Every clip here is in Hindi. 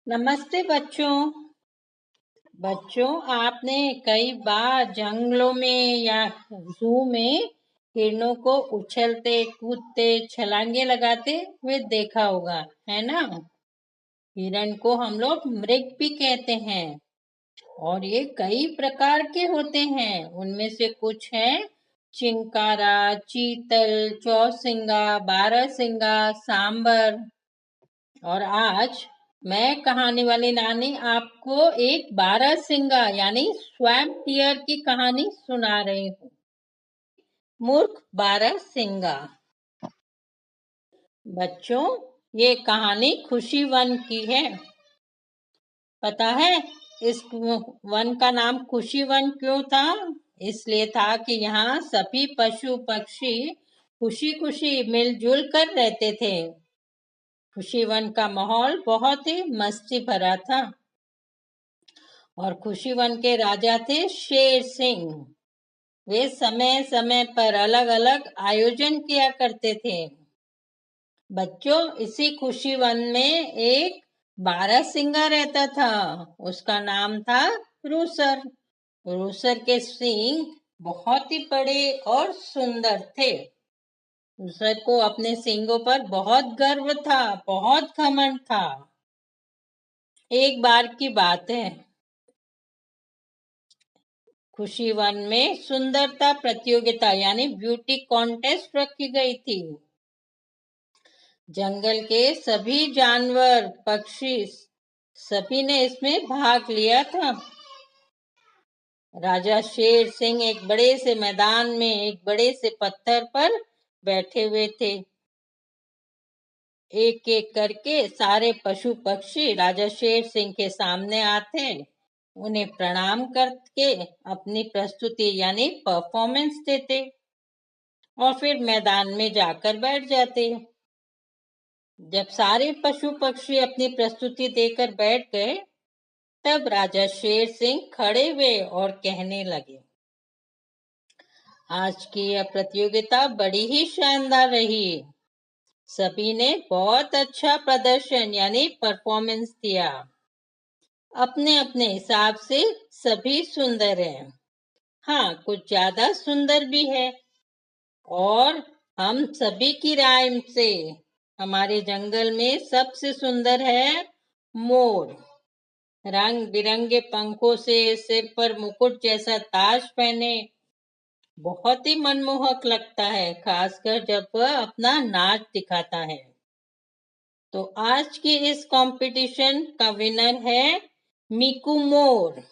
नमस्ते बच्चों। आपने कई बार जंगलों में या जू में हिरणों को उछलते कूदते छलांगे लगाते हुए देखा होगा, है ना। हिरण को हम लोग मृग भी कहते हैं और ये कई प्रकार के होते हैं। उनमें से कुछ हैं चिंकारा, चीतल, चौसिंगा, बारहसिंगा, सांबर। और आज मैं कहानी वाली नानी आपको एक बारहसिंगा यानी स्वैम्प डियर की कहानी सुना रही हूँ। मूर्ख बारहसिंगा। बच्चों, ये कहानी खुशी वन की है। पता है इस वन का नाम खुशी वन क्यों था? इसलिए था कि यहाँ सभी पशु पक्षी खुशी खुशी मिलजुल कर रहते थे। खुशी वन का माहौल बहुत ही मस्ती भरा था और खुशी वन के राजा थे शेर सिंह। वे समय समय पर अलग अलग आयोजन किया करते थे। बच्चों, इसी खुशी वन में एक बारहसिंगा रहता था। उसका नाम था रूसर। रूसर के सींग बहुत ही बड़े और सुंदर थे। रूसर को अपने सींगों पर बहुत गर्व था, बहुत घमंड था। एक बार की बात है, खुशी वन में सुंदरता प्रतियोगिता यानी ब्यूटी कॉन्टेस्ट रखी गई थी। जंगल के सभी जानवर पक्षी सभी ने इसमें भाग लिया था। राजा शेर सिंह एक बड़े से मैदान में एक बड़े से पत्थर पर बैठे हुए थे। एक एक करके सारे पशु पक्षी राजा शेर सिंह के सामने आते, उन्हें प्रणाम करके अपनी प्रस्तुति यानी परफॉर्मेंस देते और फिर मैदान में जाकर बैठ जाते। जब सारे पशु पक्षी अपनी प्रस्तुति देकर बैठ गए, तब राजा शेर सिंह खड़े हुए और कहने लगे, आज की यह प्रतियोगिता बड़ी ही शानदार रही। सभी ने बहुत अच्छा प्रदर्शन यानी परफॉर्मेंस दिया। अपने अपने हिसाब से सभी सुंदर हैं। हाँ, कुछ ज्यादा सुंदर भी है। और हम सभी की राय से हमारे जंगल में सबसे सुंदर है मोर। रंग बिरंगे पंखों से सिर पर मुकुट जैसा ताज पहने बहुत ही मनमोहक लगता है, खासकर जब वह अपना नाच दिखाता है। तो आज की इस कंपटीशन का विनर है मीकू मोर।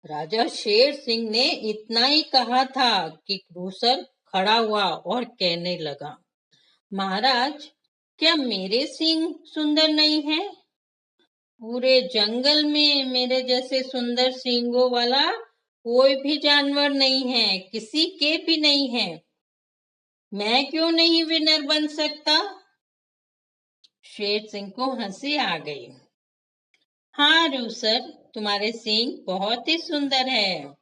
राजा शेर सिंह ने इतना ही कहा था कि क्रूसर खड़ा हुआ और कहने लगा, महाराज, क्या मेरे सींग सुंदर नहीं है? पूरे जंगल में मेरे जैसे सुंदर सींगों वाला कोई भी जानवर नहीं है, किसी के भी नहीं है। मैं क्यों नहीं विनर बन सकता? शेर सिंह को हंसी आ गई। हाँ रूसर, तुम्हारे सींग बहुत ही सुंदर है,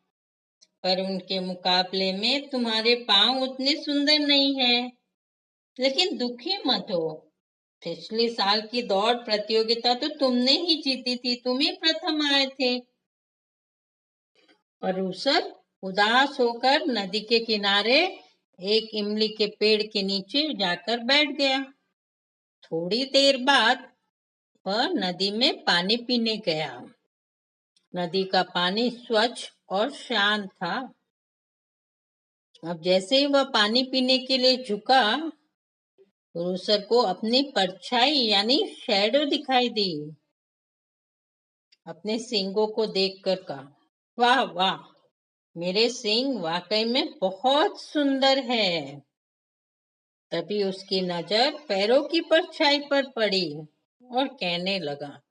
पर उनके मुकाबले में तुम्हारे पांव उतने सुंदर नहीं हैं। लेकिन दुखी मत हो, पिछले साल की दौड़ प्रतियोगिता तो तुमने ही जीती थी, तुम ही प्रथम आए थे। और रूसर उदास होकर नदी के किनारे एक इमली के पेड़ के नीचे जाकर बैठ गया। थोड़ी देर बाद वह नदी में पानी पीने गया। नदी का पानी स्वच्छ और शांत था। अब जैसे ही वह पानी पीने के लिए झुका, रूसर को अपनी परछाई यानी शैडो दिखाई दी। अपने सींगों को देखकर कहा, वाह वाह, मेरे सींग वाकई में बहुत सुंदर है। तभी उसकी नजर पैरों की परछाई पर पड़ी और कहने लगा,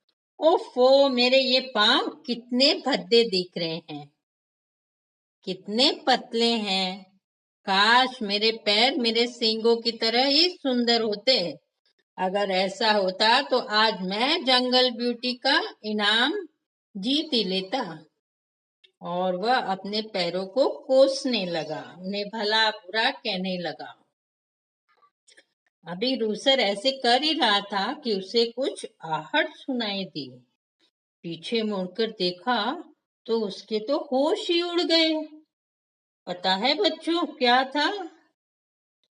ओफो, मेरे ये पांव कितने भद्दे दिख रहे हैं, कितने पतले हैं। काश मेरे पैर मेरे सींगों की तरह ही सुंदर होते। अगर ऐसा होता तो आज मैं जंगल ब्यूटी का इनाम जीत ही लेता। और वह अपने पैरों को कोसने लगा, उन्हें भला बुरा कहने लगा। अभी रूसर ऐसे कर ही रहा था कि उसे कुछ आहट सुनाई दी। पीछे मुड़कर देखा तो उसके तो होश ही उड़ गए। पता है बच्चों क्या था?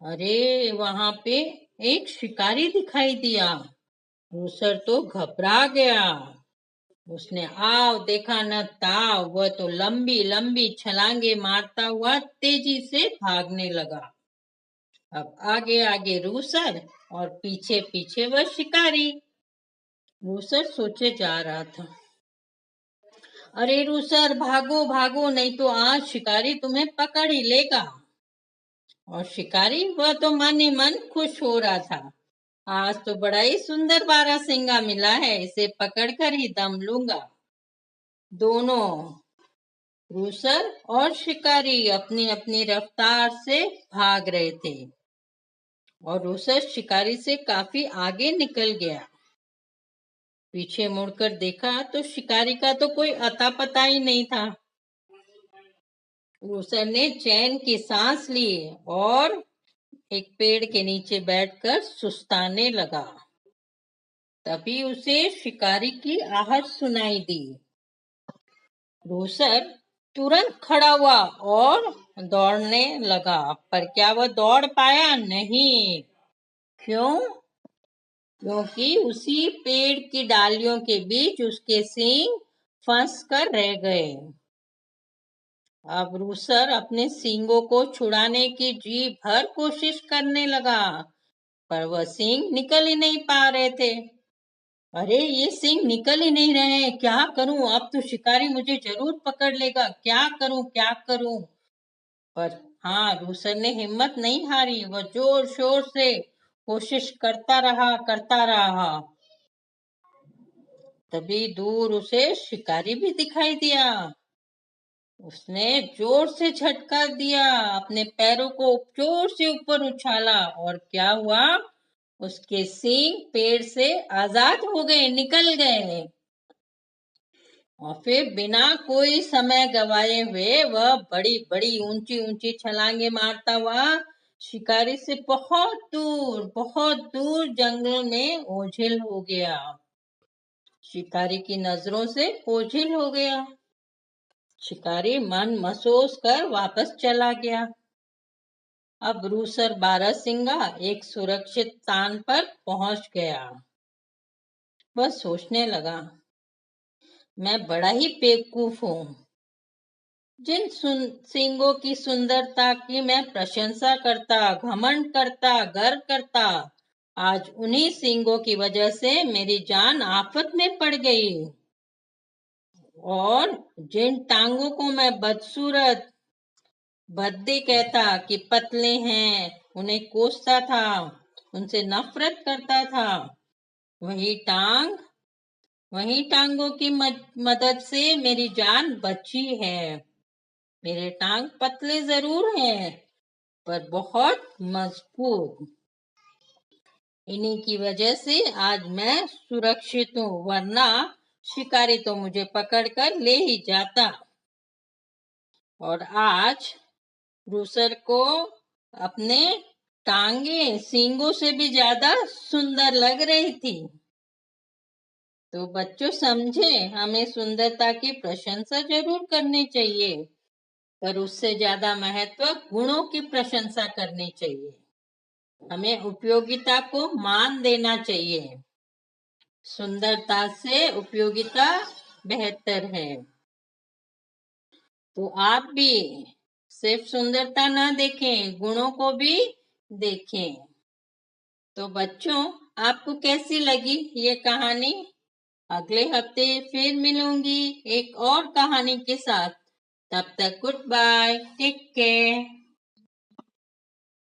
अरे वहां पे एक शिकारी दिखाई दिया। रूसर तो घबरा गया। उसने आव देखा न ताव, वह तो लंबी लंबी छलांगे मारता हुआ तेजी से भागने लगा। अब आगे आगे रूसर और पीछे पीछे वह शिकारी। रूसर सोचे जा रहा था, अरे रूसर भागो भागो, नहीं तो आज शिकारी तुम्हें पकड़ ही लेगा। और शिकारी वह तो मन ही मन खुश हो रहा था। आज तो बड़ा ही सुंदर बारहसिंगा मिला है, इसे पकड़कर ही दम लूंगा। दोनों रूसर और शिकारी अपनी अपनी रफ्तार से भाग रहे थे और रूसर शिकारी से काफी आगे निकल गया। पीछे मुड़कर देखा तो शिकारी का तो कोई अता पता ही नहीं था। रूसर ने चैन की सांस ली और एक पेड़ के नीचे बैठकर सुस्ताने लगा। तभी उसे शिकारी की आहट सुनाई दी। रूसर तुरंत खड़ा हुआ और दौड़ने लगा, पर क्या वह दौड़ पाया? नहीं। क्यों? क्योंकि उसी पेड़ की डालियों के बीच उसके सींग फंस कर रह गए। अब रूसर अपने सींगों को छुड़ाने की जी भर कोशिश करने लगा, पर वह सींग निकल ही नहीं पा रहे थे। अरे ये सींग निकल ही नहीं रहे हैं, क्या करूं? अब तो शिकारी मुझे जरूर पकड़ लेगा, क्या करूं क्या करूं? पर हाँ, रूसर ने हिम्मत नहीं हारी। वह जोर शोर से कोशिश करता रहा। तभी दूर उसे शिकारी भी दिखाई दिया। उसने जोर से झटका दिया, अपने पैरों को जोर से ऊपर उछाला और क्या हुआ? उसके सींग पेड़ से आजाद हो गए, निकल गए। और फिर बिना कोई समय गवाए हुए वह बड़ी बड़ी ऊंची ऊंची छलांगे मारता हुआ शिकारी से बहुत दूर जंगल में ओझल हो गया। शिकारी की नजरों से ओझल हो गया। शिकारी मन महसूस कर वापस चला गया। अब रूसर बारहसिंगा एक सुरक्षित स्थान पर पहुंच गया। वह सोचने लगा, मैं बड़ा ही बेवकूफ हूं। जिन सींगों की सुंदरता की मैं प्रशंसा करता, घमंड करता, गर्व करता, आज उन्हीं सींगों की वजह से मेरी जान आफत में पड़ गई। और जिन टांगों को मैं बदसूरत, भद्दे कहता कि पतले हैं, उन्हें कोसता था, उनसे नफरत करता था, वही टांगों की मदद से मेरी जान बची है। मेरे टांग पतले जरूर हैं, पर बहुत मजबूत। इन्हीं की वजह से आज मैं सुरक्षित हूँ, वरना शिकारी तो मुझे पकड़कर ले ही जाता। और आज रूसर को अपने टांगे सींगों से भी ज्यादा सुंदर लग रही थी। तो बच्चों समझे, हमें सुंदरता की प्रशंसा जरूर करनी चाहिए, पर उससे ज्यादा महत्व गुणों की प्रशंसा करनी चाहिए। हमें उपयोगिता को मान देना चाहिए। सुंदरता से उपयोगिता बेहतर है। तो आप भी सिर्फ सुंदरता ना देखें, गुणों को भी देखें। तो बच्चों, आपको कैसी लगी ये कहानी? अगले हफ्ते फिर मिलूंगी एक और कहानी के साथ। तब तक गुड बाय, टेक केयर।